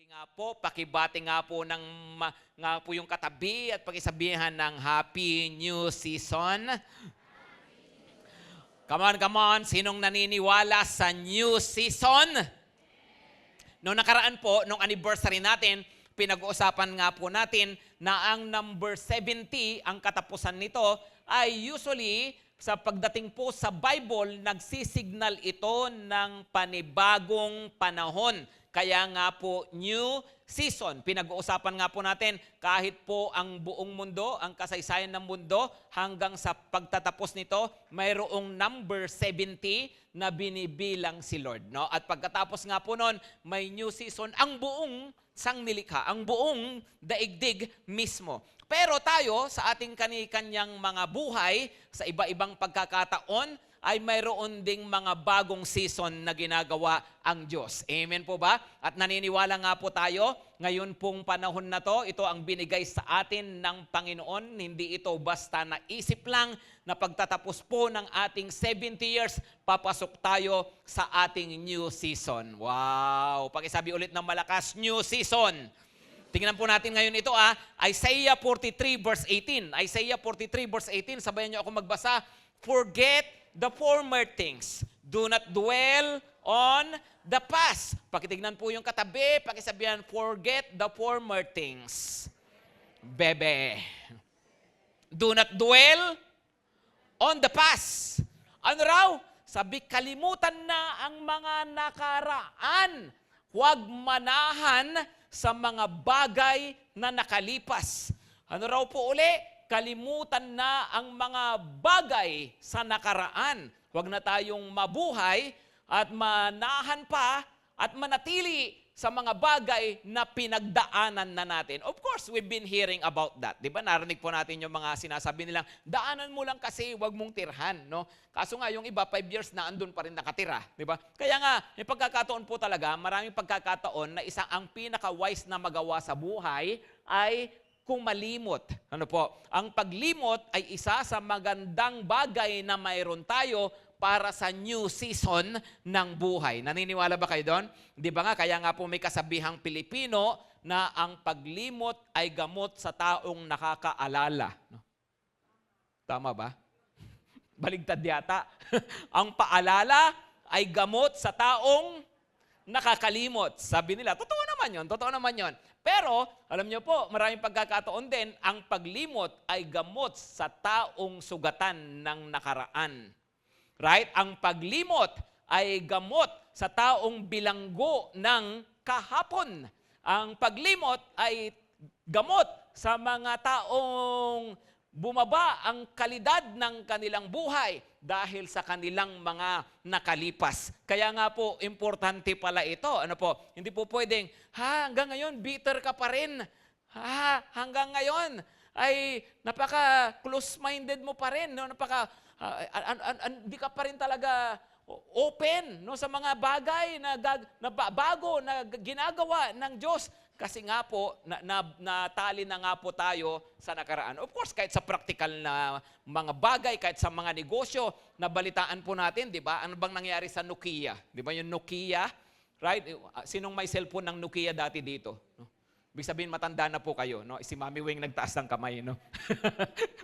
nga po, pakibati nga po ng nga po yung katabi at pakisabihan ng Happy New Season. Come on, sinong naniniwala sa New Season? Noong nakaraan po, nung anniversary natin, pinag-uusapan nga po natin na ang number 70, ang katapusan nito, ay usually sa pagdating po sa Bible, nagsisignal ito ng panibagong panahon. Kaya nga po, new season. Pinag-uusapan nga po natin, kahit po ang buong mundo, ang kasaysayan ng mundo, hanggang sa pagtatapos nito, mayroong number 70 na binibilang si Lord. No? At pagkatapos nga po nun, may new season, ang buong sangnilikha, ang buong daigdig mismo. Pero tayo, sa ating kani-kanyang mga buhay, sa iba-ibang pagkakataon, ay mayroon ding mga bagong season na ginagawa ang Diyos. Amen po ba? At naniniwala nga po tayo, ngayon pong panahon na to, ito ang binigay sa atin ng Panginoon. Hindi ito basta naisip lang na pagtatapos po ng ating 70 years, papasok tayo sa ating new season. Wow! Pakisabi ulit ng malakas, new season. Tingnan po natin ngayon ito Isaiah 43 verse 18. Isaiah 43 verse 18, sabayan niyo ako magbasa. Forget the former things. Do not dwell on the past. Pakitignan po yung katabi, pakisabihan, forget the former things. Bebe. Do not dwell on the past. Ano raw? Sabi, kalimutan na ang mga nakaraan. Huwag manahan sa mga bagay na nakalipas. Ano raw po uli? Kalimutan na ang mga bagay sa nakaraan. Huwag na tayong mabuhay at manahan pa at manatili sa mga bagay na pinagdaanan na natin. Of course, we've been hearing about that. Di ba? Narinig po natin yung mga sinasabi nilang, daanan mo lang kasi, huwag mong tirhan. No? Kaso nga, yung iba, 5 years na andun pa rin nakatira. Di ba? Kaya nga, yung pagkakataon po talaga, maraming pagkakataon na ang pinaka-wise na magawa sa buhay ay kung malimot. Ano po? Ang paglimot ay isa sa magandang bagay na mayroon tayo para sa new season ng buhay. Naniniwala ba kayo doon? Di ba nga, kaya nga po may kasabihang Pilipino na ang paglimot ay gamot sa taong nakakaalala. No? Tama ba? Baligtad yata. Ang paalala ay gamot sa taong nakakalimot. Sabi nila, totoo naman yon, totoo naman yon. Pero, alam niyo po, maraming pagkakataon din, ang paglimot ay gamot sa taong sugatan ng nakaraan. Right? Ang paglimot ay gamot sa taong bilanggo ng kahapon. Ang paglimot ay gamot sa mga taong bumaba ang kalidad ng kanilang buhay dahil sa kanilang mga nakalipas. Kaya nga po, importante pala ito. Ano po? Hindi po pwedeng, hanggang ngayon, bitter ka pa rin. Hanggang ngayon, ay napaka-close-minded mo pa rin. No? Hindi ka pa rin talaga open no, sa mga bagay na bago na ginagawa ng Diyos. Kasi nga po, natali na nga po tayo sa nakaraan. Of course, kahit sa practical na mga bagay, kahit sa mga negosyo, nabalitaan po natin, di ba? Ano bang nangyari sa Nokia? Di ba yung Nokia? Right? Sinong may cellphone ng Nokia dati dito? No? Ibig sabihin, matanda na po kayo. No? Si Mami Wing nagtaas ng kamay. No?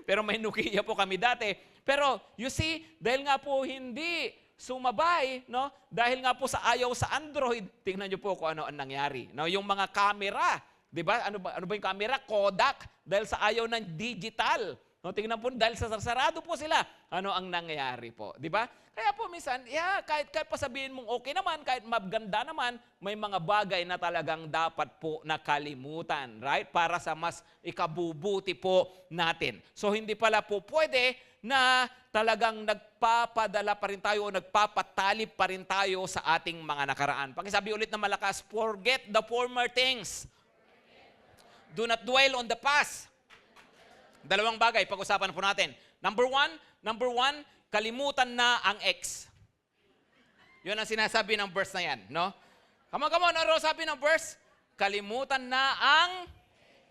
Pero may Nokia po kami dati. Pero, you see, dahil nga po hindi sumabay, no? Dahil nga po sa ayaw sa Android, tingnan niyo po kung ano ang nangyari. No? Yung mga camera, di ba? Ano ba yung camera? Kodak. Dahil sa ayaw ng digital. No? Tingnan po, dahil sa sarado po sila, ano ang nangyari po. Di ba? Kaya po minsan, kahit pa sabihin mong okay naman, kahit maganda naman, may mga bagay na talagang dapat po nakalimutan. Right? Para sa mas ikabubuti po natin. So hindi pala po pwede na talagang nagpapadala pa rin tayo o nagpapatalip pa rin tayo sa ating mga nakaraan. Pakisabi ulit na malakas, forget the former things. Do not dwell on the past. Dalawang bagay, pag-usapan po natin. Number one, kalimutan na ang ex. Yun ang sinasabi ng verse na yan. No? Come on, ano sabi ng verse? Kalimutan na ang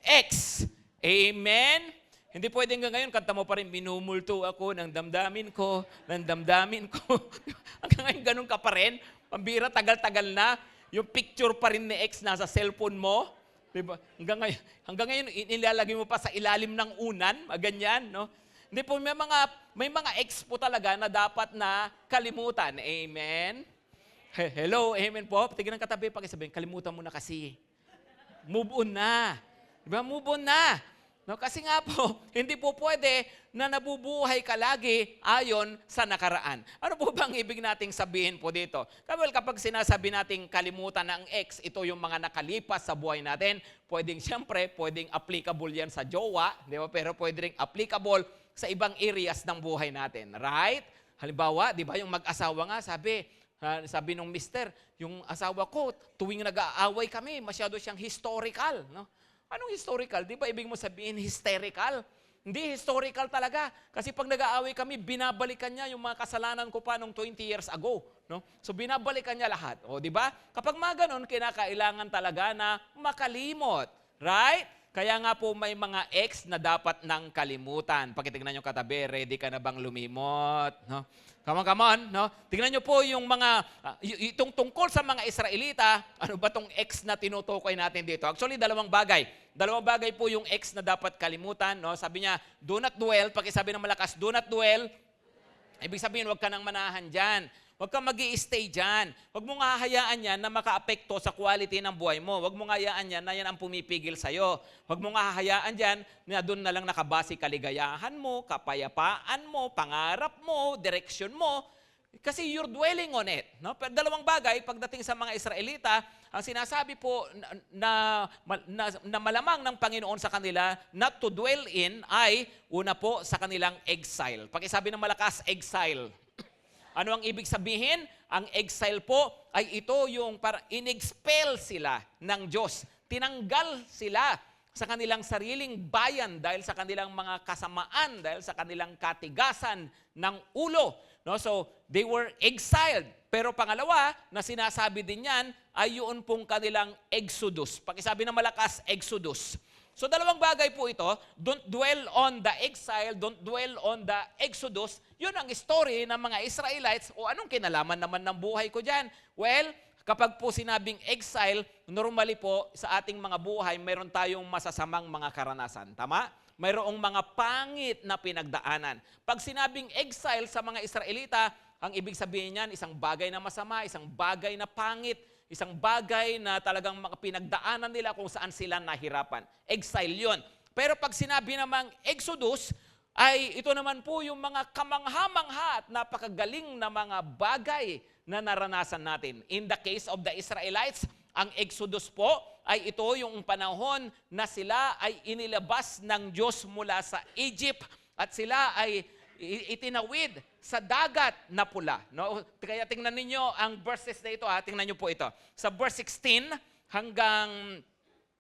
ex. Amen? Hindi pwedeng ngayon, kanta mo pa rin, minumulto ako ng damdamin ko. Hanggang ngayon, ganun ka pa rin. Pambira, tagal-tagal na. Yung picture pa rin ni ex nasa cellphone mo. Diba? Hanggang ngayon, inilalagay mo pa sa ilalim ng unan, ganyan, no? Hindi po, may mga ex po talaga na dapat na kalimutan. Amen? Hello, amen po. Tignan ng katabi, pakisabihin, kalimutan mo na kasi. Move on na. Diba? Move on na. No, kasi nga po, hindi po pwede na nabubuhay ka lagi ayon sa nakaraan. Ano po bang ibig nating sabihin po dito? Well, kapag sinasabi nating kalimutan ng ex, ito yung mga nakalipas sa buhay natin, pwedeng applicable yan sa jowa, di ba? Pero pwede rin applicable sa ibang areas ng buhay natin. Right? Halimbawa, di ba yung mag-asawa nga, sabi nung mister, yung asawa ko, tuwing nag-aaway kami, masyado siyang historical, no? Anong historical? Di ba ibig mo sabihin hysterical? Hindi, historical talaga. Kasi pag nag-aaway kami, binabalikan niya yung mga kasalanan ko pa nung 20 years ago. No? So binabalikan niya lahat. O, di ba? Kapag mga ganun, kinakailangan talaga na makalimot. Right? Kaya nga po may mga ex na dapat nang kalimutan. Pakitignan nyo katabi, ready ka na bang lumimot? No? Come on, no? Tingnan nyo po yung mga, itong tungkol sa mga Israelita, ano ba tong ex na tinutukoy natin dito? Actually, dalawang bagay. Dalawang bagay po yung ex na dapat kalimutan, no? Sabi niya, do not dwell, pakisabi ng malakas, do not dwell. Ibig sabihin, huwag ka nang manahan dyan. Huwag kang mag-i-stay dyan. Huwag mong hahayaan yan na makaapekto sa quality ng buhay mo. Huwag mong hahayaan yan na yan ang pumipigil sa'yo. Huwag mong hahayaan dyan na doon na lang nakabase kaligayahan mo, kapayapaan mo, pangarap mo, direksyon mo. Kasi you're dwelling on it. No? Pero dalawang bagay, pagdating sa mga Israelita, ang sinasabi po na malamang ng Panginoon sa kanila not to dwell in ay una po sa kanilang exile. Pakisabi ng malakas, exile. Ano ang ibig sabihin? Ang exile po ay ito yung para inexpel sila ng Diyos. Tinanggal sila sa kanilang sariling bayan dahil sa kanilang mga kasamaan, dahil sa kanilang katigasan ng ulo. No? So, they were exiled. Pero pangalawa, na sinasabi din yan, ay yun pong kanilang exodus. Pakisabi ng malakas, exodus. So dalawang bagay po ito, don't dwell on the exile, don't dwell on the exodus. Yun ang story ng mga Israelites. O anong kinalaman naman ng buhay ko dyan? Well, kapag po sinabing exile, normally po sa ating mga buhay, mayroon tayong masasamang mga karanasan. Tama? Mayroong mga pangit na pinagdaanan. Pag sinabing exile sa mga Israelita, ang ibig sabihin niyan, isang bagay na masama, isang bagay na pangit, isang bagay na talagang mga pinagdaanan nila kung saan sila nahirapan. Exile yun. Pero pag sinabi namang exodus, ay ito naman po yung mga kamangha-mangha at napakagaling na mga bagay na naranasan natin. In the case of the Israelites, ang exodus po ay ito yung panahon na sila ay inilabas ng Diyos mula sa Egypt at sila ay itinawid sa dagat na pula. No? Kaya tingnan ninyo ang verses na ito. Tingnan nyo po ito. Sa verse 16 hanggang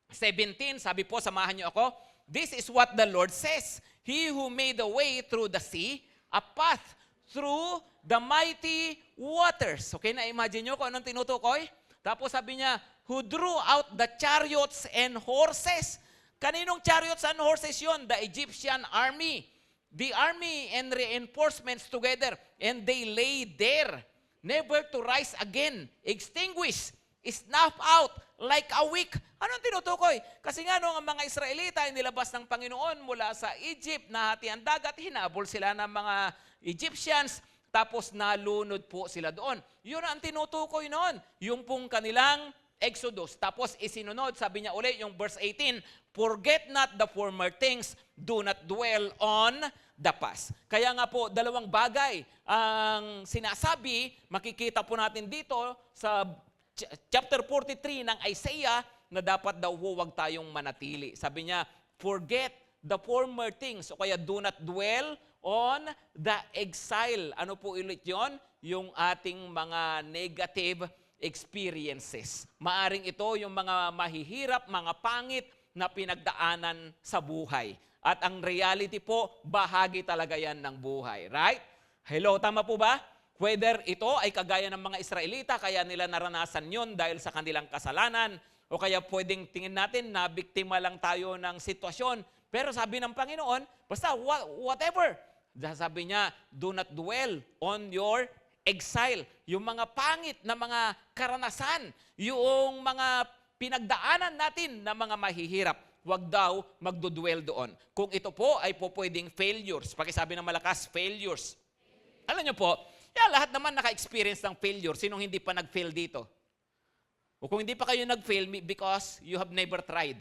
17, sabi po, samahan nyo ako. This is what the Lord says. He who made a way through the sea, a path through the mighty waters. Okay, na-imagine nyo kung anong tinutukoy? Tapos sabi niya, who drew out the chariots and horses. Kaninong chariots and horses yun? The Egyptian army. The army and reinforcements together, and they lay there, never to rise again, extinguished, snuffed out like a wick. Anong tinutukoy? Kasi nga nung ang mga Israelita ay nilabas ng Panginoon mula sa Egypt, nahati ang dagat, hinabol sila ng mga Egyptians, tapos nalunod po sila doon. Yun ang tinutukoy noon, yung pong kanilang Exodus. Tapos isinunod, sabi niya ulit, yung verse 18, forget not the former things, do not dwell on the past. Kaya nga po, dalawang bagay ang sinasabi, makikita po natin dito sa chapter 43 ng Isaiah na dapat daw huwag tayong manatili. Sabi niya, forget the former things o kaya do not dwell on the exile. Ano po ulit yun? Yung ating mga negative experiences. Maaring ito yung mga mahihirap, mga pangit na pinagdaanan sa buhay. At ang reality po, bahagi talaga yan ng buhay. Right? Hello, tama po ba? Whether ito ay kagaya ng mga Israelita, kaya nila naranasan yun dahil sa kanilang kasalanan, o kaya pwedeng tingin natin na biktima lang tayo ng sitwasyon. Pero sabi ng Panginoon, basta whatever. Sabi niya, do not dwell on your exile, yung mga pangit na mga karanasan, yung mga pinagdaanan natin na mga mahihirap, wag daw magdudwell doon. Kung ito po ay po pwedeng failures, pakisabi ng malakas, failures. Alam niyo po, lahat naman naka-experience ng failure. Sinong hindi pa nag-fail dito? O kung hindi pa kayo nag-fail, because you have never tried.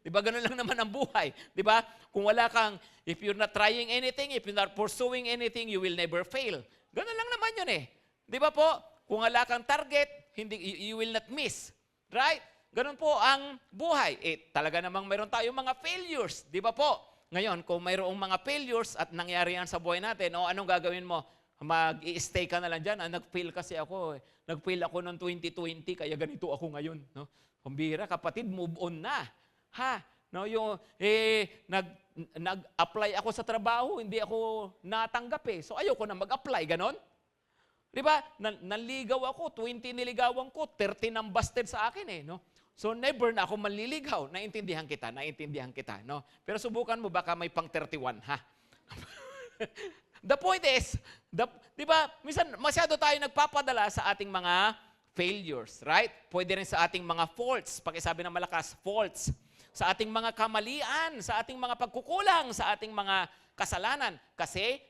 Di ba? Ganun lang naman ang buhay. Di ba? Kung wala kang, if you're not trying anything, if you're not pursuing anything, you will never fail. Ganun lang naman yun eh. Di ba po? Kung wala kang target, you will not miss. Right? Ganun po ang buhay. Talaga namang mayroon tayong mga failures. Di ba po? Ngayon, kung mayroong mga failures at nangyari yan sa buhay natin, anong gagawin mo? Mag-i-stay ka na lang dyan. Nag-fail kasi ako. Nag-fail ako noong 2020, kaya ganito ako ngayon. No? Kumbira, kapatid, move on na. Ha? No, nag-apply ako sa trabaho, hindi ako natanggap eh. So ayoko na mag-apply, ganon? Di ba? Naligaw ako, 20 niligawan ko, 30 nang busted sa akin eh. No? So never na ako manliligaw. Naintindihan kita. No? Pero subukan mo, baka may pang 31, ha? The point is, di ba, minsan masyado tayo nagpapadala sa ating mga failures, right? Pwede rin sa ating mga faults. Pakisabi ng malakas, faults. Sa ating mga kamalian, sa ating mga pagkukulang, sa ating mga kasalanan. Kasi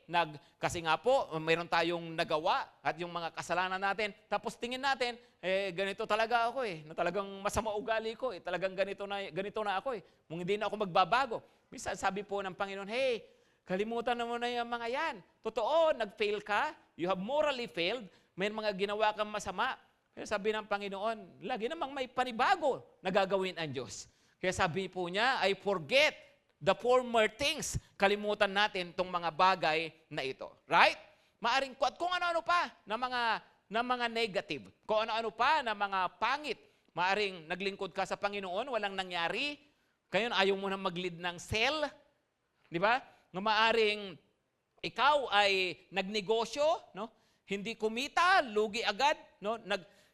nga po, mayroon tayong nagawa at yung mga kasalanan natin, tapos tingin natin, ganito talaga ako na talagang masama ugali ko talagang ganito na ako Kung hindi na ako magbabago. Minsan sabi po ng Panginoon, hey, kalimutan na mo na yung mga yan. Totoo, nag-fail ka, you have morally failed, may mga ginawa kang masama. Kaya sabi ng Panginoon, lagi namang may panibago na gagawin ang Diyos. Kaya sabi po niya, I forget the former things. Kalimutan natin itong mga bagay na ito. Right? Maaring kung ano-ano pa na mga negative. Kung ano-ano pa na mga pangit. Maaring naglingkod ka sa Panginoon, walang nangyari. Kayo ayaw mo na mag-lead ng cell. Di ba? Na maaring ikaw ay nagnegosyo, no? Hindi kumita, lugi agad, no?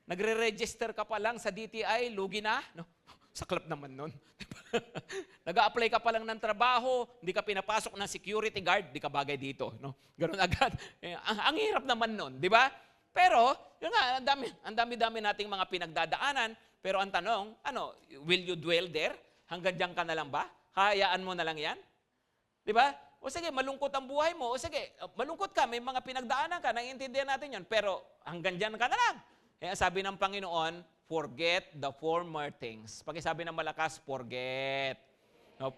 Nagre-register ka pa lang sa DTI, lugi na, no? Saklap naman nun. Nag-a-apply ka pa lang ng trabaho, hindi ka pinapasok ng security guard, di ka bagay dito, no? Ganun agad. Ang hirap naman nun, di ba? Pero, yun nga, ang dami-dami nating mga pinagdadaanan, pero ang tanong, will you dwell there? Hanggang diyan ka na lang ba? Hayaan mo na lang yan? Di ba? O sige, malungkot ang buhay mo. O sige, malungkot ka, may mga pinagdaanan ka, naiintindihan natin yun. Pero hanggang dyan ka na lang. Kaya sabi ng Panginoon, forget the former things. Pakisabi ng malakas, forget. No,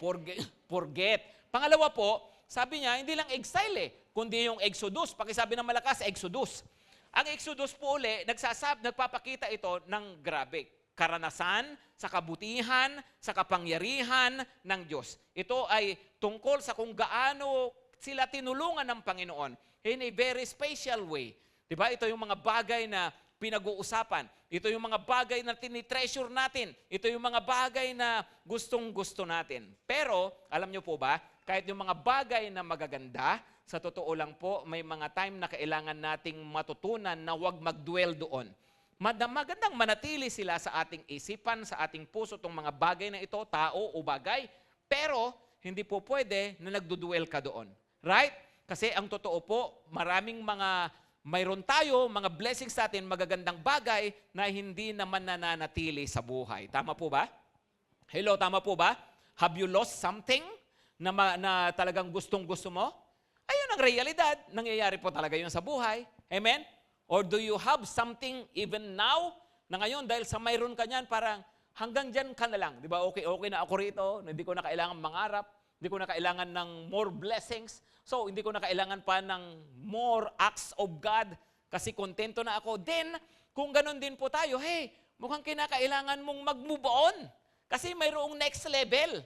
forget. Pangalawa po, sabi niya, hindi lang exile kundi yung exodus. Pakisabi ng malakas, exodus. Ang exodus po uli, nagpapakita ito ng grabe. Karanasan, sa kabutihan, sa kapangyarihan ng Diyos. Ito ay tungkol sa kung gaano sila tinulungan ng Panginoon in a very special way. Diba? Ito yung mga bagay na pinag-uusapan. Ito yung mga bagay na tinitreasure natin. Ito yung mga bagay na gustong-gusto natin. Pero, alam nyo po ba, kahit yung mga bagay na magaganda, sa totoo lang po, may mga time na kailangan nating matutunan na huwag mag-dwell doon. Magandang manatili sila sa ating isipan, sa ating puso, itong mga bagay na ito, tao o bagay. Pero, hindi po pwede na nagduduel ka doon. Right? Kasi ang totoo po, mayroon tayo, mga blessings sa atin, magagandang bagay na hindi naman nananatili sa buhay. Tama po ba? Hello, tama po ba? Have you lost something na talagang gustong-gusto mo? Ayun ang realidad. Nangyayari po talaga yun sa buhay. Amen? Or do you have something even now na ngayon dahil sa mayroon ka niyan, parang hanggang dyan ka na lang. Di ba? Okay na ako rito. Hindi ko na kailangan mangarap. Hindi ko na kailangan ng more blessings. So, hindi ko na kailangan pa ng more acts of God kasi kontento na ako. Then, kung ganun din po tayo, hey, mukhang kinakailangan mong mag-move on kasi mayroong next level.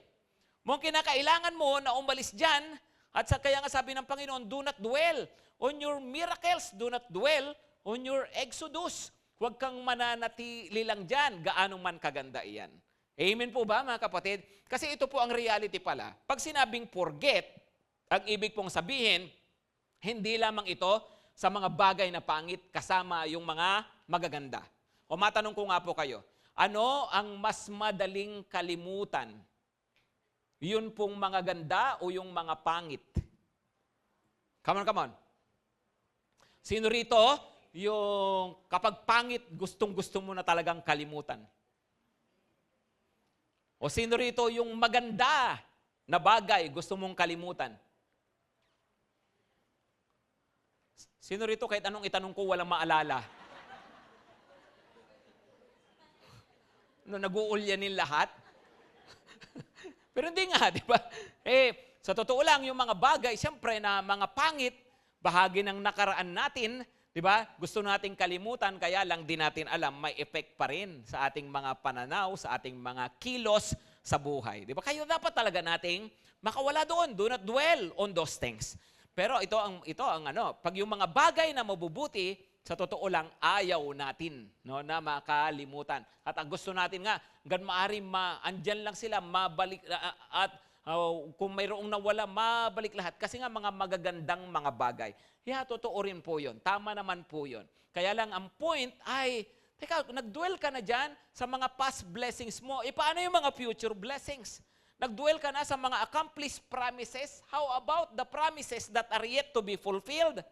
Mukhang kinakailangan mo na umalis dyan at kaya nga sabi ng Panginoon, do not dwell on your miracles, do not dwell on your exodus. Huwag kang mananatili lang dyan, gaano man kaganda iyan. Amen po ba mga kapatid? Kasi ito po ang reality pala. Pag sinabing forget, ang ibig pong sabihin, hindi lamang ito sa mga bagay na pangit kasama yung mga magaganda. O matanong ko nga po kayo, ano ang mas madaling kalimutan? Yun pong mga ganda o yung mga pangit? Come on. Sino rito, yung kapag pangit, gustong-gusto mo na talagang kalimutan? O sino rito yung maganda na bagay gusto mong kalimutan? Sino rito kahit anong itanong ko, walang maalala? No, nag-uulyanin lahat? Pero hindi nga, di ba? Sa totoo lang, yung mga bagay, siyempre na mga pangit, bahagi ng nakaraan natin, di ba? Gusto nating kalimutan, kaya lang di natin alam, may effect pa rin sa ating mga pananaw, sa ating mga kilos sa buhay. Di ba? Kaya dapat talaga nating makawala doon. Do not dwell on those things. Pero ito ang pag yung mga bagay na mabubuti, sa totoo lang, ayaw natin na makalimutan. At ang gusto natin nga, hanggang maaari andyan lang sila, mabalik, at kung mayroong nawala, mabalik lahat. Kasi nga mga magagandang mga bagay. Totoo rin po yun. Tama naman po yun. Kaya lang ang point ay, teka, nag-dwell ka na dyan sa mga past blessings mo. Paano yung mga future blessings? Nag-dwell ka na sa mga accomplished promises. How about the promises that are yet to be fulfilled?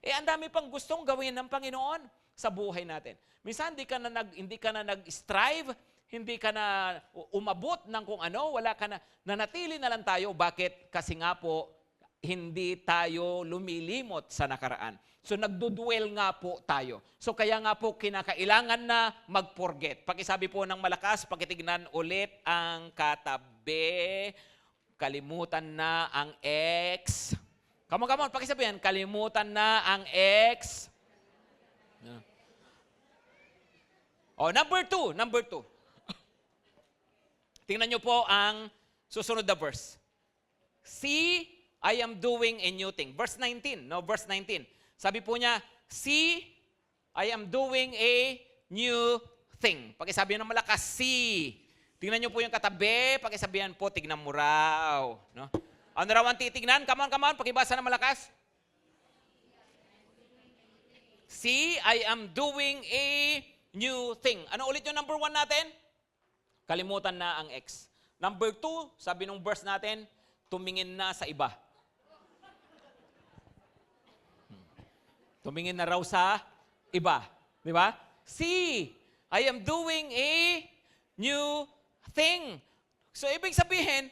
Ang dami pang gustong gawin ng Panginoon sa buhay natin. Minsan, hindi ka na nag-strive, hindi ka na umabot ng kung ano, wala ka na, nanatili na lang tayo. Bakit? Kasi nga po, hindi tayo lumilimot sa nakaraan. So, nagduduel nga po tayo. So, kaya nga po, kinakailangan na mag-forget. Pakisabi po ng malakas, pakitignan ulit ang katabi. Kalimutan na ang ex. Come on, pakisabihan, kalimutan na ang ex. Number two. Tingnan nyo po ang susunod na verse. See, I am doing a new thing. Verse 19, verse 19. Sabi po niya, see, I am doing a new thing. Pakisabihan ng malakas, see. Tingnan nyo po yung katabi, pakisabihan po, tignan mo raw. No? Ano raw ang titignan? Come on, pakibasa ng malakas. See, I am doing a new thing. Ano ulit yung number 1 natin? Kalimutan na ang ex. Number 2, sabi nung verse natin, tumingin na sa iba. Tumingin na raw sa iba. Di ba? See, I am doing a new thing. So, ibig sabihin,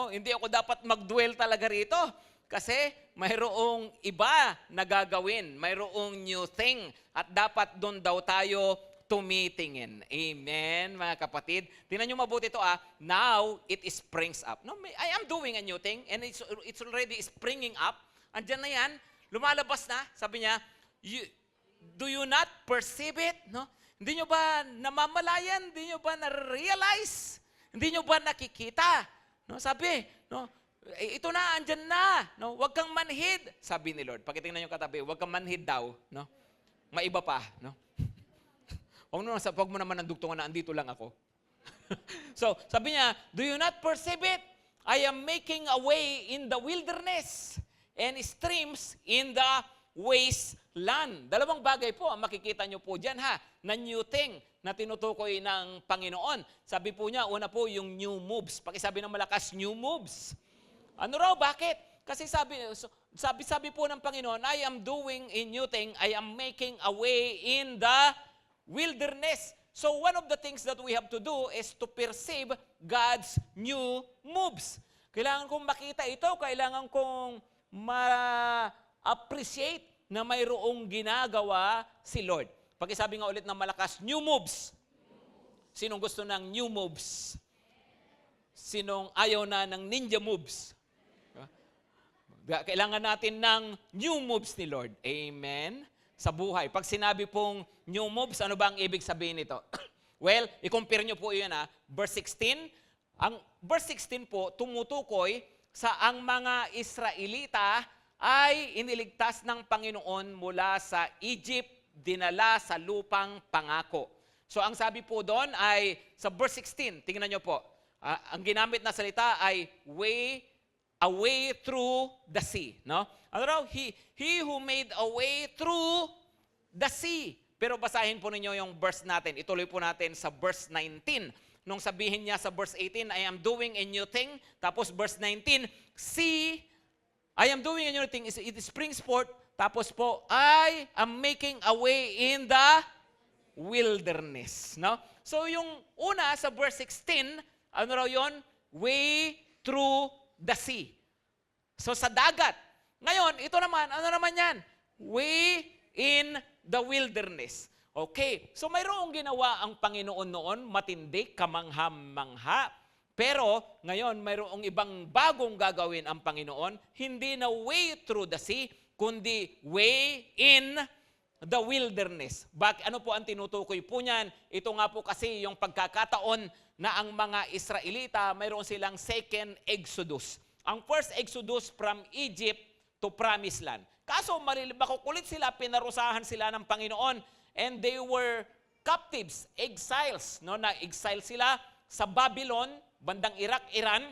hindi ako dapat mag-dwell talaga rito. Kasi mayroong iba na gagawin. Mayroong new thing. At dapat doon daw tayo tumitingin. Amen, mga kapatid. Tingnan nyo mabuti ito, Now, it springs up. No, I am doing a new thing and it's already springing up. Andyan na yan. Lumalabas na. Sabi niya, do you not perceive it? No? Hindi nyo ba namamalayan? Hindi nyo ba na-realize? Hindi nyo ba nakikita? No, sabi, ito na, andyan na. No, huwag kang manhid, sabi ni Lord. Pakitingnan yung katabi, huwag kang manhid daw. No? Maiba pa. No? Huwag mo naman ang dugtungan na andito lang ako. So, sabi niya, do you not perceive it? I am making a way in the wilderness and streams in the wasteland. Dalawang bagay po ang makikita nyo po dyan na new thing na tinutukoy ng Panginoon. Sabi po niya, una po yung new moves. Pakisabi ng malakas, new moves. Ano raw? Bakit? Kasi sabi po ng Panginoon, I am doing a new thing. I am making a way in the wilderness. So one of the things that we have to do is to perceive God's new moves. Kailangan kong makita ito. Kailangan kong ma-appreciate na mayroong ginagawa si Lord. Pakisabi nga ulit ng malakas, new moves. Sinong gusto ng new moves? Sinong ayaw na ng ninja moves? Kailangan natin ng new moves ni Lord. Amen? Sa buhay. Pag sinabi pong new moves, ano ba ang ibig sabihin nito? Well, i-compare nyo po yun Verse 16. Ang verse 16 po, tumutukoy sa ang mga Israelita ay iniligtas ng Panginoon mula sa Egypt, dinala sa lupang pangako. So ang sabi po doon ay sa verse 16, tingnan nyo po, ang ginamit na salita ay a way through the sea. No? Ano raw? He who made a way through the sea. Pero basahin po ninyo yung verse natin. Ituloy po natin sa verse 19. Nung sabihin niya sa verse 18, I am doing a new thing. Tapos verse 19, see, I am doing a new thing. It springs forth tapos po, I am making a way in the wilderness. No? So yung una sa verse 16, ano raw yun? Way through the sea. So sa dagat. Ngayon, ito naman, ano naman yan? Way in the wilderness. Okay, so mayroong ginawa ang Panginoon noon, matindi, kamangha-mangha. Pero ngayon, mayroong ibang bagong gagawin ang Panginoon, hindi na way through the sea, kundi way in the wilderness. Ano po ang tinutukoy po niyan? Ito nga po kasi yung pagkakataon na ang mga Israelita, mayroon silang second exodus. Ang first exodus from Egypt to Promised Land. Kaso makukulit sila, pinarusahan sila ng Panginoon, and they were captives, exiles. No? Na-exile sila sa Babylon, bandang Iraq, Iran,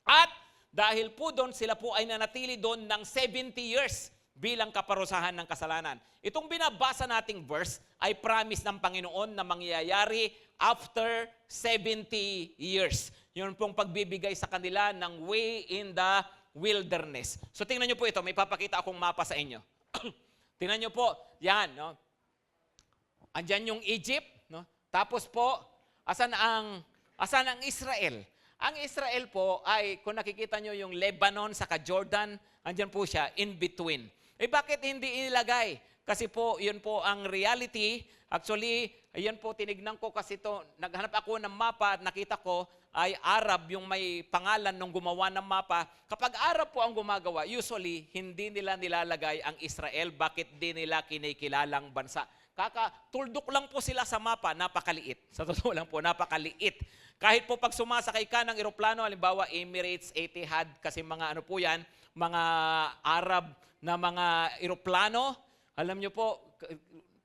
at dahil po doon, sila po ay nanatili doon ng 70 years bilang kaparusahan ng kasalanan. Itong binabasa nating verse ay promise ng Panginoon na mangyayari after 70 years. Yun pong pagbibigay sa kanila ng way in the wilderness. So tingnan nyo po ito, may papakita akong mapa sa inyo. Tingnan nyo po, yan, no? Andyan yung Egypt, no? Tapos po, asan ang Israel? Ang Israel po ay, kung nakikita nyo yung Lebanon saka Jordan, andyan po siya, in between. Bakit hindi inilagay? Kasi po, yun po ang reality. Actually, yun po, tinignan ko kasi ito, naghanap ako ng mapa at nakita ko ay Arab yung may pangalan nung gumawa ng mapa. Kapag Arab po ang gumagawa, usually, hindi nila nilalagay ang Israel. Bakit di nila kinikilalang bansa? Tuldok lang po sila sa mapa, napakaliit. Sa totoo lang po, napakaliit. Kahit po pag sumasakay ka ng eroplano, halimbawa Emirates, Etihad, kasi mga ano po yan, mga Arab na mga eroplano, alam nyo po,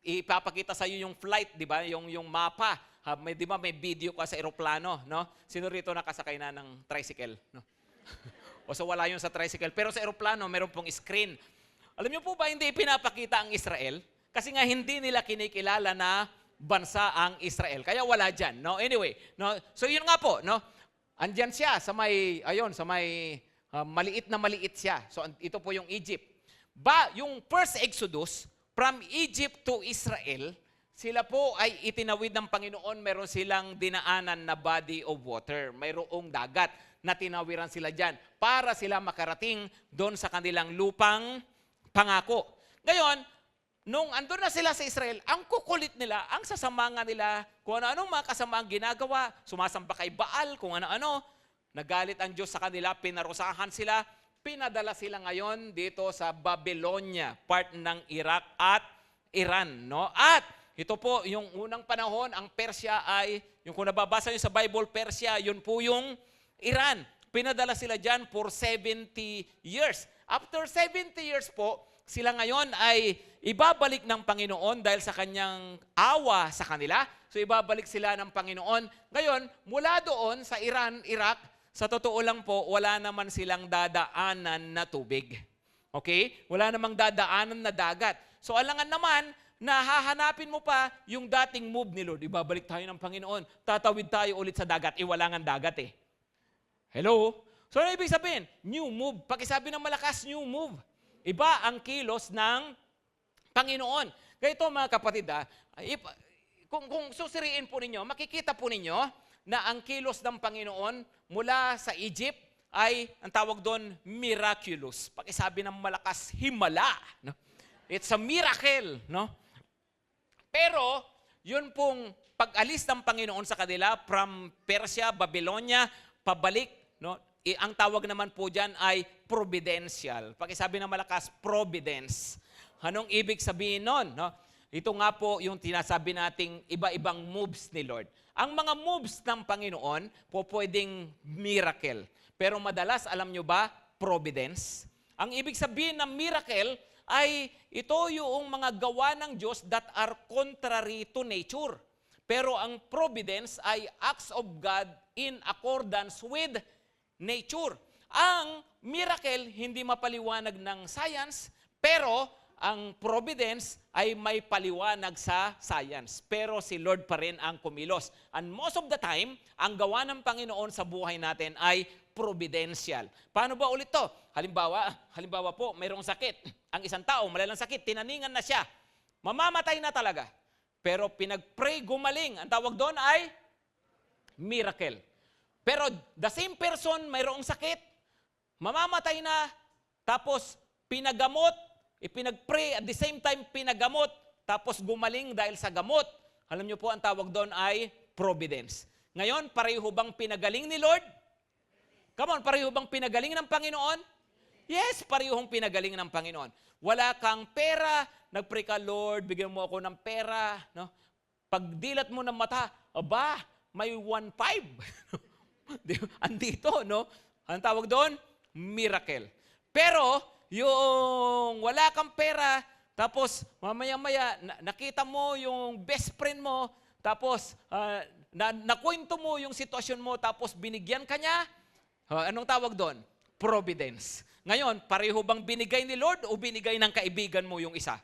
ipapakita sa iyo yung flight, di ba? Yung mapa. Di ba may video ka sa eroplano, no? Sino rito nakasakay na ng tricycle, no? O so wala yun sa tricycle. Pero sa eroplano, meron pong screen. Alam nyo po ba, hindi pinapakita ang Israel? Kasi nga hindi nila kinikilala na bansa ang Israel. Kaya wala dyan, no? Anyway, no? So yun nga po, no? Andyan siya sa may, maliit na maliit siya. So ito po yung Egypt. Yung first Exodus, from Egypt to Israel, sila po ay itinawid ng Panginoon, meron silang dinaanan na body of water. Mayroong dagat na tinawiran sila dyan para sila makarating doon sa kanilang lupang pangako. Ngayon, nung andun na sila sa Israel, ang kukulit nila, ang sasama nga nila, kung ano-anong mga kasamaang ginagawa, sumasamba kay Baal, kung ano-ano, nagalit ang Diyos sa kanila, pinarusahan sila, pinadala sila ngayon dito sa Babylonia, part ng Iraq at Iran. No? At ito po, yung unang panahon, ang Persia ay, yung kung nababasa nyo sa Bible, Persia, yun po yung Iran. Pinadala sila dyan for 70 years. After 70 years po, sila ngayon ay ibabalik ng Panginoon dahil sa kanyang awa sa kanila. So ibabalik sila ng Panginoon. Ngayon, mula doon sa Iran, Iraq, sa totoo lang po, wala naman silang dadaanan na tubig. Okay? Wala namang dadaanan na dagat. So alangan naman, na hahanapin mo pa yung dating move ni Lord. Ibabalik tayo ng Panginoon. Tatawid tayo ulit sa dagat. Wala nga dagat eh. Hello? So ano ibig sabihin? New move. Pakisabi ng malakas, new move. Iba ang kilos ng Panginoon. Kaya ito mga kapatid, kung susiriin po ninyo, makikita po ninyo na ang kilos ng Panginoon mula sa Egypt ay, ang tawag doon, miraculous. Pakisabi ng malakas, himala. No? It's a miracle. No? Pero, yun pong pag-alis ng Panginoon sa kanila from Persia, Babylonia, pabalik, no? Ang tawag naman po dyan ay providential. Pakisabi ng malakas, providence. Anong ibig sabihin nun? No? Ito nga po yung tinasabi nating iba-ibang moves ni Lord. Ang mga moves ng Panginoon po pwedeng miracle. Pero madalas, alam nyo ba, providence? Ang ibig sabihin ng miracle ay ito yung mga gawa ng Diyos that are contrary to nature. Pero ang providence ay acts of God in accordance with nature. Ang miracle, hindi mapaliwanag ng science, pero ang providence ay may paliwanag sa science. Pero si Lord pa rin ang kumilos. And most of the time, ang gawa ng Panginoon sa buhay natin ay providential. Paano ba ulit to? halimbawa po, mayroong sakit. Ang isang tao, malalang sakit, tinaningan na siya. Mamamatay na talaga. Pero pinag-pray, gumaling. Ang tawag doon ay miracle. Pero the same person, mayroong sakit, mamamatay na, tapos pinagamot, ipinag-pray, at the same time pinagamot, tapos gumaling dahil sa gamot. Alam niyo po, ang tawag doon ay providence. Ngayon, pareho bang pinagaling ni Lord? Come on, pareho bang pinagaling ng Panginoon? Yes, parehong pinagaling ng Panginoon. Wala kang pera, nag-pray ka, Lord, bigyan mo ako ng pera. No? Pagdilat mo ng mata, aba, may 1.5. Andito, no? Ang tawag doon, miracle. Pero, yung wala kang pera, tapos mamaya-maya, nakita mo yung best friend mo, tapos nakwento mo yung sitwasyon mo, tapos binigyan ka niya, anong tawag doon? Providence. Ngayon, pareho bang binigay ni Lord o binigay ng kaibigan mo yung isa?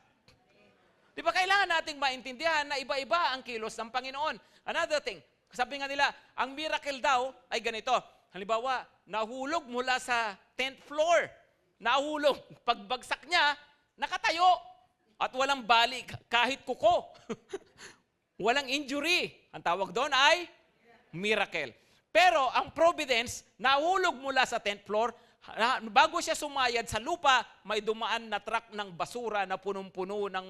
Di ba kailangan nating maintindihan na iba-iba ang kilos ng Panginoon? Another thing, sabi nga nila, ang miracle daw ay ganito. Halimbawa, nahulog mula sa 10th floor. Nahulog. Pagbagsak niya, nakatayo. At walang bali, kahit kuko. Walang injury. Ang tawag doon ay miracle. Pero ang providence, nahulog mula sa 10th floor, bago siya sumayad sa lupa, may dumaan na truck ng basura na punong-puno ng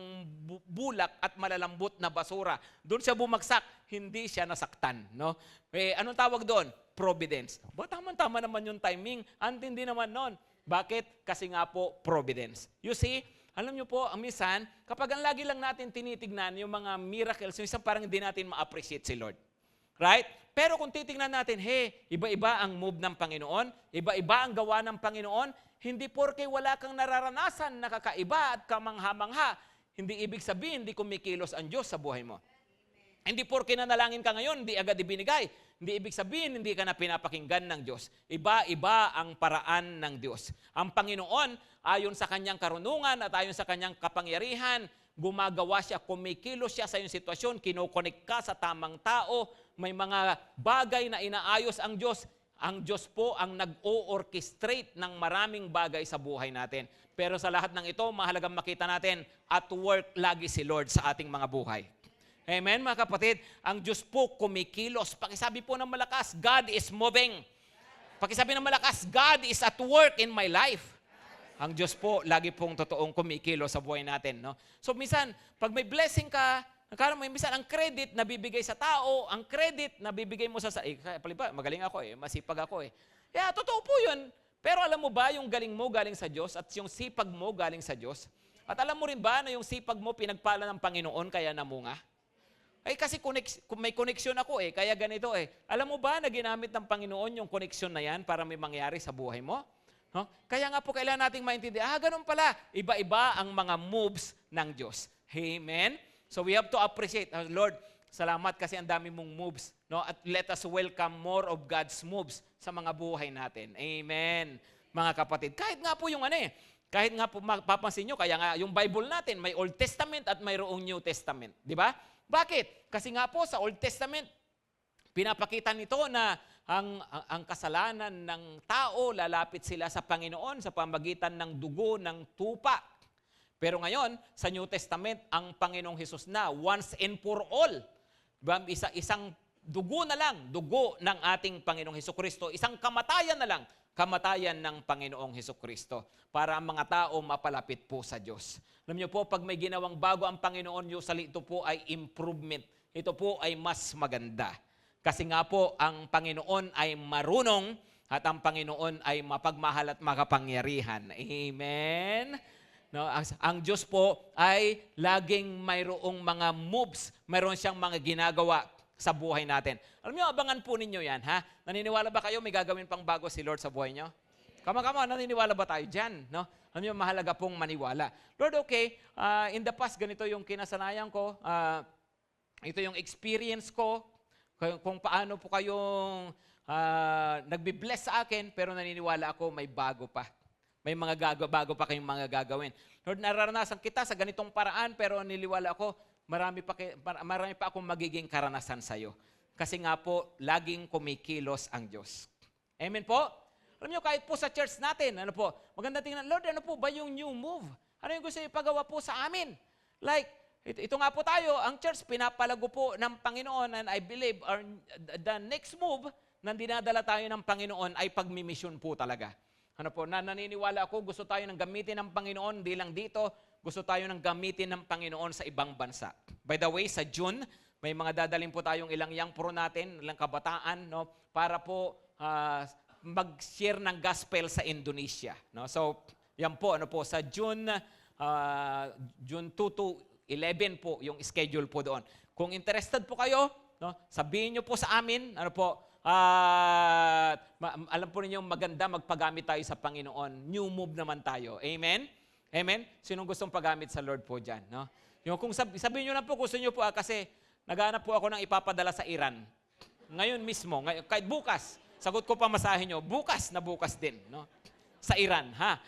bulak at malalambot na basura. Doon siya bumagsak, hindi siya nasaktan. No? Anong tawag doon? Providence. Ba, tama-tama naman yung timing. Antindi naman nun. Bakit? Kasi nga po, providence. You see, alam niyo po, ang minsan, kapag ang lagi lang natin tinitignan yung mga miracles, yung isang parang hindi natin ma-appreciate si Lord. Right? Pero kung titignan natin, iba-iba ang move ng Panginoon, iba-iba ang gawa ng Panginoon, hindi porke wala kang nararanasan na kakaiba at kamangha-mangha, hindi ibig sabihin, hindi kumikilos ang Diyos sa buhay mo. Hindi porke nanalangin ka ngayon, hindi agad ibinigay. Hindi ibig sabihin, hindi ka na pinapakinggan ng Diyos. Iba-iba ang paraan ng Diyos. Ang Panginoon, ayon sa kanyang karunungan at ayon sa kanyang kapangyarihan, gumagawa siya, kumikilos siya sa iyong sitwasyon, kinokonek ka sa tamang tao, may mga bagay na inaayos ang Diyos. Ang Diyos po ang nag-o-orchestrate ng maraming bagay sa buhay natin. Pero sa lahat ng ito, mahalagang makita natin, at work lagi si Lord sa ating mga buhay. Amen, mga kapatid? Ang Diyos po kumikilos. Pakisabi po ng malakas, God is moving. Pakisabi ng malakas, God is at work in my life. Ang Diyos po, lagi pong totoong kumikilos sa buhay natin. No? So, minsan, pag may blessing ka, minsan, ang credit na bibigay sa tao, ang credit na bibigay mo sa magaling ako masipag ako Yeah, totoo po yun. Pero alam mo ba, yung galing mo galing sa Diyos at yung sipag mo galing sa Diyos? At alam mo rin ba na yung sipag mo pinagpala ng Panginoon kaya namunga? Kasi may koneksyon ako kaya ganito Alam mo ba na ginamit ng Panginoon yung koneksyon na yan para may mangyari sa buhay mo? No? Kaya nga po kailangan nating maintindihan, ganun pala, iba-iba ang mga moves ng Diyos. Amen? So we have to appreciate, Lord, salamat kasi ang dami mong moves. No? At let us welcome more of God's moves sa mga buhay natin. Amen? Mga kapatid, kahit nga po yung kahit nga po mapapansin nyo, kaya nga yung Bible natin, may Old Testament at mayroong New Testament. Di ba? Bakit? Kasi nga po sa Old Testament, pinapakita nito na ang kasalanan ng tao, lalapit sila sa Panginoon sa pamagitan ng dugo ng tupa. Pero ngayon, sa New Testament, ang Panginoong Hesus na once and for all. Isang dugo na lang, dugo ng ating Panginoong Hesukristo. Isang kamatayan na lang, kamatayan ng Panginoong Hesukristo para ang mga tao mapalapit po sa Diyos. Alam niyo po, pag may ginawang bago ang Panginoon, usually ito po ay improvement. Ito po ay mas maganda. Kasi nga po, ang Panginoon ay marunong at ang Panginoon ay mapagmahal at makapangyarihan. Amen? No, ang Diyos po ay laging mayroong mga moves, mayroon siyang mga ginagawa sa buhay natin. Alam niyo, abangan po ninyo yan, ha? Naniniwala ba kayo may gagawin pang bago si Lord sa buhay niyo? Come on, naniniwala ba tayo dyan? No? Alam niyo, mahalaga pong maniwala. Lord, okay, in the past, ganito yung kinasanayan ko, ito yung experience ko, kung paano po kayong nagbi-bless sa akin, pero naniniwala ako may bago pa. May mga bago pa kayong mga gagawin. Lord, nararanasan kita sa ganitong paraan, pero niliwala ako, marami pa akong magiging karanasan sa iyo. Kasi nga po, laging kumikilos ang Diyos. Amen po? Alam niyo, kahit po sa church natin, ano po, maganda tingnan, Lord, ano po ba yung new move? Ano yung gusto ipagawa po sa amin? Like, ito nga po tayo, ang church, pinapalago po ng Panginoon, and I believe the next move na dinadala tayo ng Panginoon ay pagmimisyon po talaga. Ano po, naniniwala ako, gusto tayo ng gamitin ng Panginoon, di lang dito, gusto tayo ng gamitin ng Panginoon sa ibang bansa. By the way, sa June, may mga dadalhin po tayong ilang young pro natin, ilang kabataan, no, para po mag-share ng gospel sa Indonesia. No? So, yan po, ano po, sa June 2 to 11 po yung schedule po doon. Kung interested po kayo, no, sabihin nyo po sa amin, ano po, alam po ninyo maganda magpagamit tayo sa Panginoon. New move naman tayo. Amen? Amen? Sinong gustong pagamit sa Lord po dyan? No? Yung kung sabihin nyo lang po, gusto nyo po, kasi naghanap po ako ng ipapadala sa Iran. Ngayon mismo, kahit bukas, sagot ko pa masahe nyo, bukas na bukas din. No? Sa Iran, ha?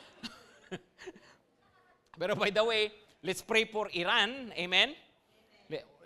Pero by the way, let's pray for Iran. Amen?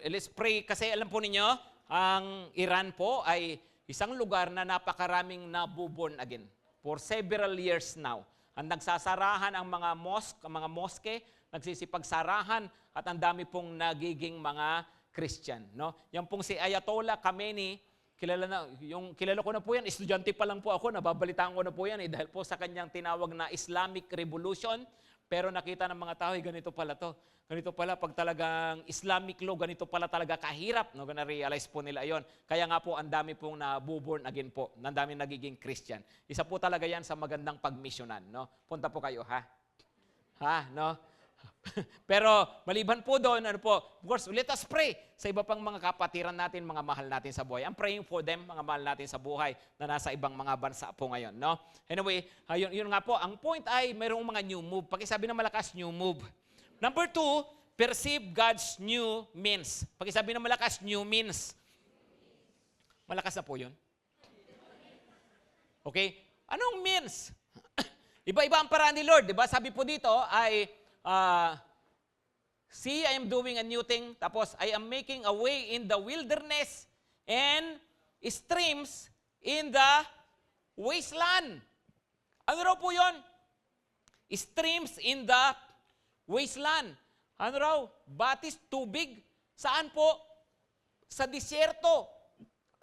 Let's pray, kasi alam po ninyo, ang Iran po ay isang lugar na napakaraming nabuborn again for several years now. Ang nagsasarahan ang mga mosque, ang mga moske, nagsisipagsarahan at ang dami pong nagiging mga Christian. No? Yan pong si Ayatollah Khamenei, kilala ko na po yan, estudyante pa lang po ako, nababalitaan ko na po yan dahil po sa kanyang tinawag na Islamic Revolution. Pero nakita ng mga tao, ganito pala to. Ganito pala, pag talagang Islamic law, ganito pala talaga kahirap. No? Na-realize po nila yon. Kaya nga po, ang dami pong nabuborn again po. Ang dami nagiging Christian. Isa po talaga yan sa magandang pagmisyonan. No? Punta po kayo, ha? Ha? No? Pero maliban po doon, ano po, of course, let us pray sa iba pang mga kapatiran natin, mga mahal natin sa buhay. I'm praying for them, mga mahal natin sa buhay na nasa ibang mga bansa po ngayon. No? Anyway, yun nga po, ang point ay mayroong mga new move. Pakisabi ng malakas, new move. Number 2, perceive God's new means. Pakisabi ng malakas, new means. Malakas na po yun. Okay? Anong means? Iba-iba ang paraan ni Lord. Diba? Sabi po dito ay, see, I am doing a new thing. Tapos, I am making a way in the wilderness and streams in the wasteland. Ano raw po yun? Streams in the wasteland. Ano raw? Batis, tubig. Saan po? Sa disyerto.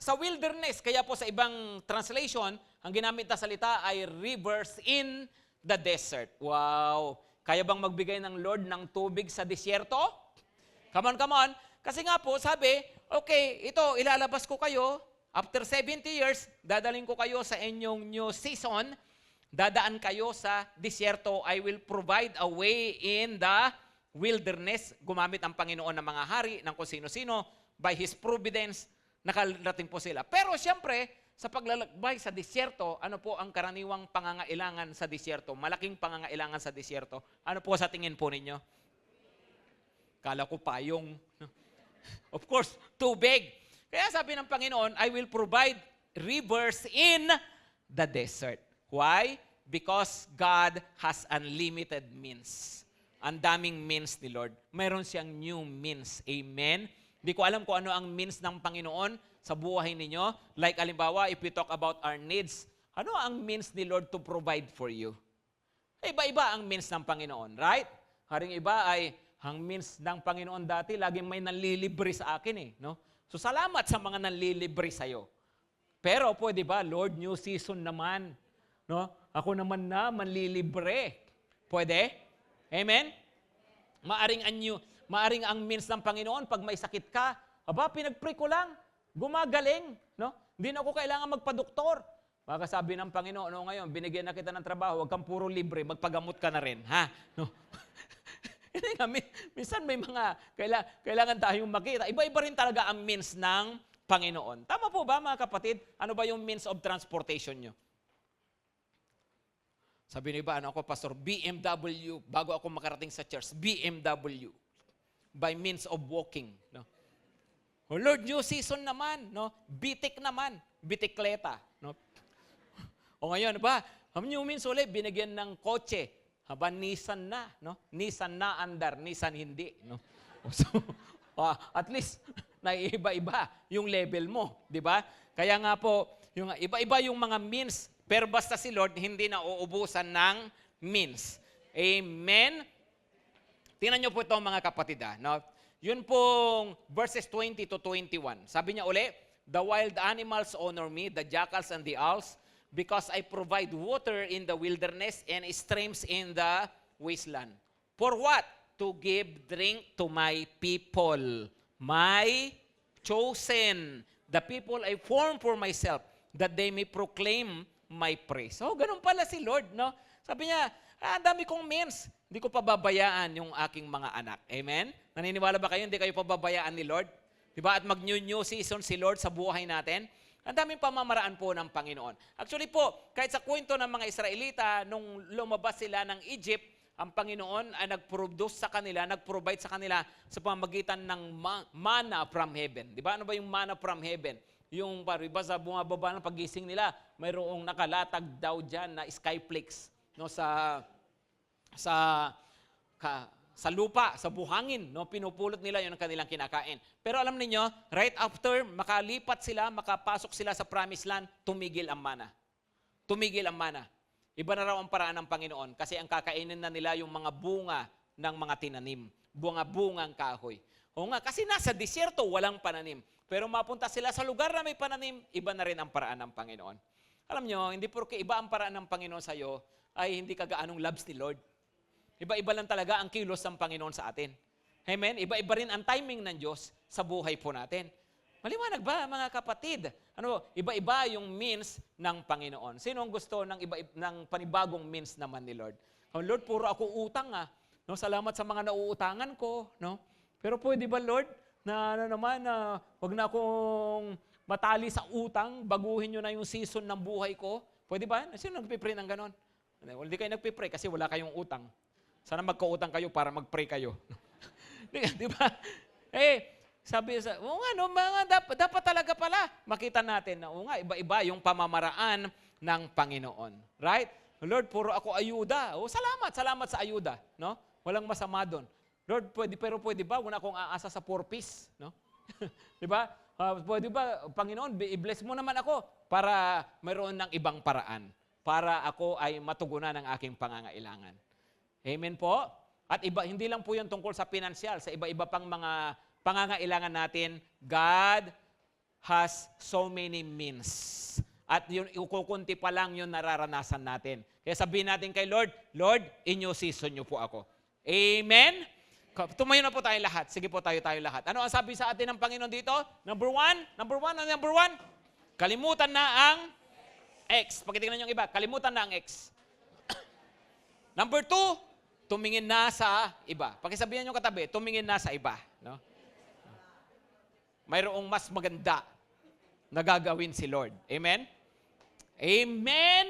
Sa wilderness. Kaya po sa ibang translation, ang ginamit na salita ay rivers in the desert. Wow! Kaya bang magbigay ng Lord ng tubig sa disyerto? Come on. Kasi nga po, sabi, okay, ito, ilalabas ko kayo. After 70 years, dadaling ko kayo sa inyong new season. Dadaan kayo sa disyerto. I will provide a way in the wilderness. Gumamit ang Panginoon ng mga hari, ng kung sino-sino. By His providence, nakarating po sila. Pero siyempre, sa paglalakbay sa disyerto, ano po ang karaniwang pangangailangan sa disyerto? Malaking pangangailangan sa disyerto. Ano po sa tingin po ninyo? Kala ko payong. Of course, tubig. Kaya sabi ng Panginoon, I will provide rivers in the desert. Why? Because God has unlimited means. Ang daming means ni Lord. Meron siyang new means. Amen? Hindi ko alam kung ano ang means ng Panginoon sa buhay ninyo. Like, alimbawa, if we talk about our needs, ano ang means ni Lord to provide for you? Iba-iba ang means ng Panginoon, right? Haring iba ay, ang means ng Panginoon dati, laging may nanlilibre sa akin eh. No? So, salamat sa mga nanlilibre sa'yo. Pero, pwede ba, Lord, new season naman. No? Ako naman na, manlilibre. Pwede? Amen? Maaring ang means ng Panginoon, pag may sakit ka, aba, pinag-pray ko lang. Gumagaling, no? Hindi na ako kailangan magpa-doktor. Baka sabi ng Panginoon, no, ngayon, binigyan na kita ng trabaho, huwag kang puro libre, magpagamot ka na rin, ha? No? Minsan may mga kailangan tayong makita. Iba-iba rin talaga ang means ng Panginoon. Tama po ba, mga kapatid? Ano ba yung means of transportation nyo? Sabi niyo ba, ano ako, Pastor, BMW, bago ako makarating sa church, BMW, by means of walking, no? Oh Lord, new season naman, no? Bitik naman, bitikleta, no? O ngayon ba, ang new means ulit, binigyan ng kotse, haba Nissan na, no? Nissan na andar, Nissan hindi, no? So, at least naiiba-iba yung level mo, di ba? Kaya nga po, yung iba-iba yung mga means Pero basta si Lord, hindi na uubusan ng means. Amen? Tingnan niyo po ito mga kapatid. No? Yun pong verses 20 to 21. Sabi niya uli, the wild animals honor me, the jackals and the owls, because I provide water in the wilderness and streams in the wasteland. For what? To give drink to my people, my chosen, the people I form for myself, that they may proclaim my praise. So, ganun pala si Lord, no? Sabi niya, ang dami kong means, hindi ko pababayaan yung aking mga anak. Amen? Naniniwala ba kayo, hindi kayo pababayaan ni Lord? Diba? At mag-new season si Lord sa buhay natin. Ang daming pamamaraan po ng Panginoon. Actually po, kahit sa kwento ng mga Israelita, nung lumabas sila ng Egypt, ang Panginoon ay nag-produce sa kanila, nag-provide sa kanila sa pamamagitan ng manna from heaven. Di ba? Ano ba yung manna from heaven? Yung iba sa bumababa ng pagising nila, mayroong nakalatag daw dyan na skyflakes, no, sa lupa, sa buhangin, no, pinupulot nila yun ang kanilang kinakain. Pero alam niyo, right after makalipat sila, makapasok sila sa promised land, tumigil ang mana. Tumigil ang mana. Iba na raw ang paraan ng Panginoon kasi ang kakainin na nila yung mga bunga ng mga tinanim. Bunga-bungang kahoy. O nga, kasi nasa disyerto, walang pananim. Pero mapunta sila sa lugar na may pananim, iba na rin ang paraan ng Panginoon. Alam nyo, hindi porke iba ang paraan ng Panginoon sa iyo, ay hindi kagaanong loves ni Lord. Iba-iba lang talaga ang kilos ng Panginoon sa atin. Amen? Iba-iba rin ang timing ng Diyos sa buhay po natin. Maliwanag ba, mga kapatid? Iba-iba yung means ng Panginoon. Sino ang gusto ng panibagong means naman ni Lord? Oh, Lord, puro ako utang No, salamat sa mga nauutangan ko, no? Pero pwede ba, Lord, na wag na akong matali sa utang, baguhin niyo na yung season ng buhay ko? Pwede ba? Sino nagpipray ng ganon? Hindi kayo nagpipray kasi wala kayong utang. Sana magkautang kayo para mag-pray kayo. Di ba? Sabi sa, dapat talaga pala makita natin na, iba-iba yung pamamaraan ng Panginoon. Right? Lord, puro ako ayuda. Salamat sa ayuda. No? Walang masama doon. Lord, pwede ba? Wala akong aasa sa porpis. No? Di ba? Pwede ba, Panginoon, i-bless mo naman ako para mayroon ng ibang paraan. Para ako ay matugunan ng aking pangangailangan. Amen po? At hindi lang po yun tungkol sa pinansyal, sa iba-iba pang mga pangangailangan natin, God has so many means. At yun, kukunti pa lang yun nararanasan natin. Kaya sabihin natin kay Lord, Lord, in your season niyo po ako. Amen? Tumayo na po tayo lahat. Sige po tayo lahat. Ano ang sabi sa atin ng Panginoon dito? Number one? Kalimutan na ang X. Pakitingnan niyo yung iba, kalimutan na ang X. Number 2, tumingin na sa iba. Pakisabihan niyo katabi, tumingin na sa iba. No? Mayroong mas maganda na gagawin si Lord. Amen? Amen?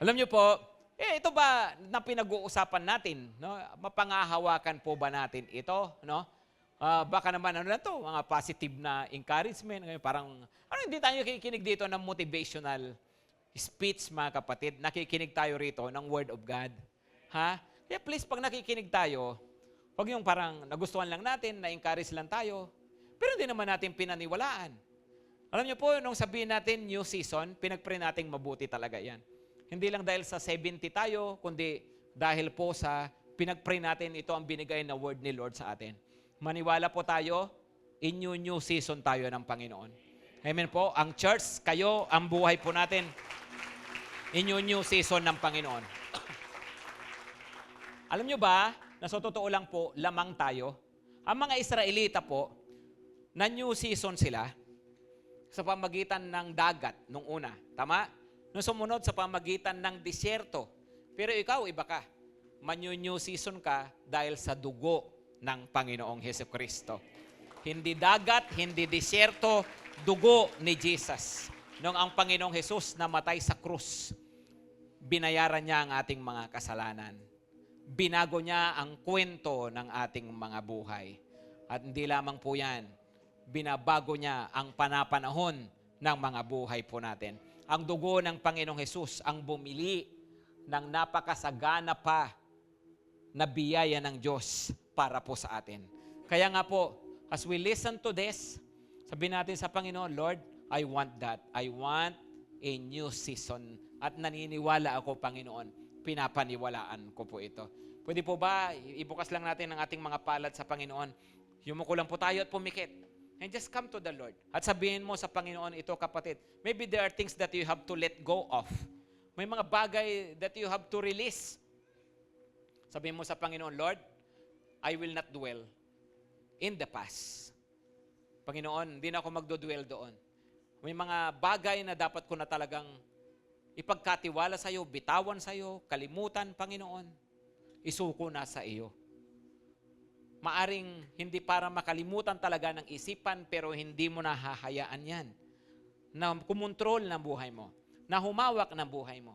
Alam niyo po, ito ba na pinag-uusapan natin? No? Mapangahawakan po ba natin ito? No? Baka naman mga positive na encouragement. Parang, hindi tayo nakikinig dito ng motivational speech, mga kapatid. Nakikinig tayo rito ng Word of God. Ha? Kaya please, pag nakikinig tayo, wag yung parang nagustuhan lang natin, na-encourage lang tayo, pero hindi naman natin pinaniwalaan. Alam niyo po, nung sabihin natin new season, pinag-pray natin mabuti talaga yan. Hindi lang dahil sa 70 tayo, kundi dahil po sa pinag-pray natin, ito ang binigay na word ni Lord sa atin. Maniwala po tayo, in new season tayo ng Panginoon. Amen po. Ang church, kayo, ang buhay po natin, in new season ng Panginoon. Alam nyo ba, na sa totoo lang po, lamang tayo. Ang mga Israelita po, na new season sila, sa pamagitan ng dagat, nung una. Tama? Nung sumunod, sa pamagitan ng disyerto. Pero ikaw, iba ka. Man-new season ka dahil sa dugo ng Panginoong Hesukristo. Hindi dagat, hindi disyerto, dugo ni Jesus. Nung ang Panginoong Jesus namatay sa krus, binayaran niya ang ating mga kasalanan. Binago niya ang kwento ng ating mga buhay. At hindi lamang po yan, binabago niya ang panapanahon ng mga buhay po natin. Ang dugo ng Panginoong Jesus ang bumili ng napakasagana pa na biyaya ng Diyos para po sa atin. Kaya nga po, as we listen to this, sabihin natin sa Panginoon, Lord, I want that. I want a new season. At naniniwala ako, Panginoon, pinapaniwalaan ko po ito. Pwede po ba, ibukas lang natin ang ating mga palad sa Panginoon. Yumuko lang po tayo at pumikit. And just come to the Lord. At sabihin mo sa Panginoon ito, kapatid, maybe there are things that you have to let go of. May mga bagay that you have to release. Sabihin mo sa Panginoon, Lord, I will not dwell in the past. Panginoon, hindi na ako magdodwell doon. May mga bagay na dapat ko na talagang ipagkatiwala sa iyo, bitawan sa iyo, kalimutan, Panginoon. Isuko na sa iyo. Maaring hindi para makalimutan talaga ng isipan, pero hindi mo na hahayaan yan na kumontrol ng buhay mo, na humawak ng buhay mo.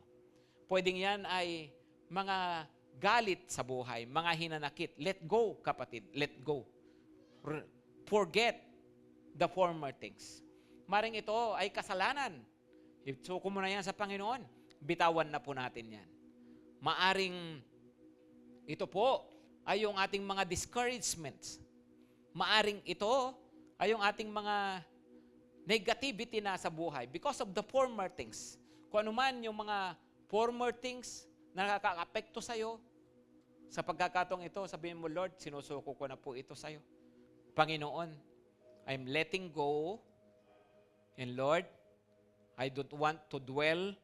Pwedeng yan ay mga galit sa buhay, mga hinanakit. Let go, kapatid. Let go. Forget the former things. Maring ito ay kasalanan. Isuko mo na yan sa Panginoon. Bitawan na po natin yan. Maaring ito po ay yung ating mga discouragements. Maaring ito ay yung ating mga negativity na sa buhay because of the former things. Kung ano man yung mga former things na nakaka-apekto sa'yo, sa pagkakataong ito, sabihin mo, Lord, sinusuko ko na po ito sa'yo. Panginoon, I'm letting go, and Lord, I don't want to dwell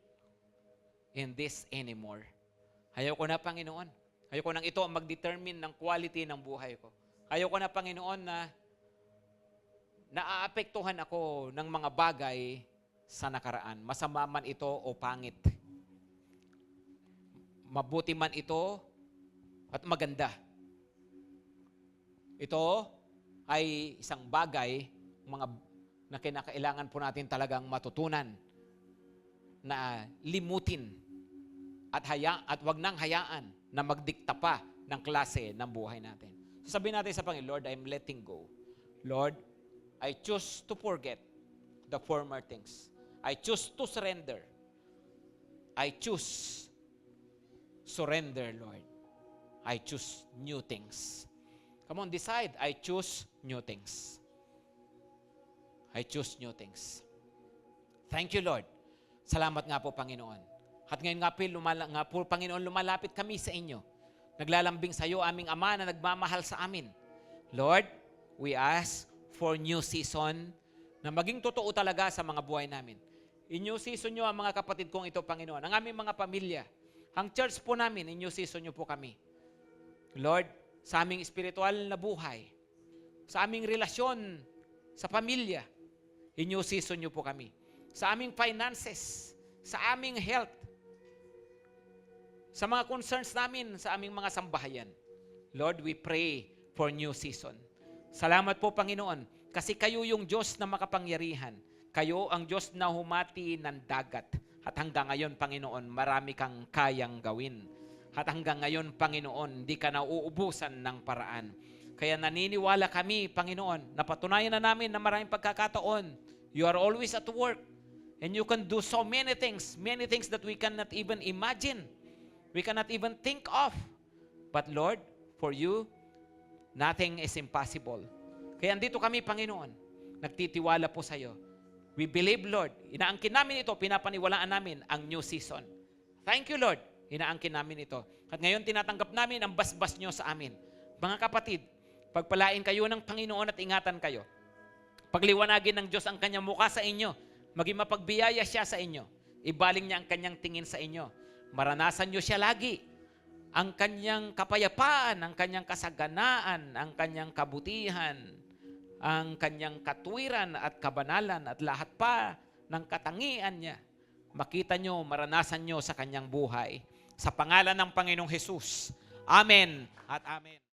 in this anymore. Ayaw ko na, Panginoon. Ayaw ko nang ito ang mag-determine ng quality ng buhay ko. Ayaw ko na, Panginoon, na naaapektuhan ako ng mga bagay sa nakaraan. Masama man ito o pangit. Mabuti man ito at maganda. Ito ay isang bagay na kinakailangan po natin talagang matutunan na limutin at wag nang hayaan na magdikta pa ng klase ng buhay natin. So sabihin natin sa Panginoon, Lord, I'm letting go. Lord, I choose to forget the former things. I choose to surrender. I choose surrender, Lord. I choose new things. Come on, decide. I choose new things. I choose new things. Thank you, Lord. Salamat nga po, Panginoon. At ngayon nga po, Panginoon, lumalapit kami sa inyo. Naglalambing sa iyo, aming Ama na nagmamahal sa amin. Lord, we ask for new season na maging totoo talaga sa mga buhay namin. In new season nyo ang mga kapatid kong ito, Panginoon. Ang aming mga pamilya. Ang church po namin, in new season nyo po kami. Lord, sa aming spiritual na buhay, sa aming relasyon sa pamilya, in new season nyo po kami. Sa aming finances, sa aming health, sa mga concerns namin, sa aming mga sambahayan. Lord, we pray for new season. Salamat po, Panginoon, kasi kayo yung Diyos na makapangyarihan. Kayo ang Diyos na humati ng dagat. At hanggang ngayon, Panginoon, marami kang kayang gawin. At hanggang ngayon, Panginoon, di ka nauubusan ng paraan. Kaya naniniwala kami, Panginoon, napatunayan na namin na maraming pagkakataon. You are always at work. And you can do so many things that we cannot even imagine. We cannot even think of. But Lord, for you, nothing is impossible. Kaya andito kami, Panginoon, nagtitiwala po sa iyo. We believe, Lord, inaangkin namin ito, pinapaniwalaan namin ang new season. Thank you, Lord, inaangkin namin ito. At ngayon, tinatanggap namin ang basbas nyo sa amin. Mga kapatid, pagpalain kayo ng Panginoon at ingatan kayo. Pagliwanagin ng Diyos ang kanyang mukha sa inyo, maging mapagbiyaya siya sa inyo. Ibaling niya ang kanyang tingin sa inyo. Maranasan nyo siya lagi. Ang kanyang kapayapaan, ang kanyang kasaganaan, ang kanyang kabutihan, ang kanyang katwiran at kabanalan at lahat pa ng katangian niya. Makita nyo, maranasan nyo sa kanyang buhay. Sa pangalan ng Panginoong Hesus. Amen at amen.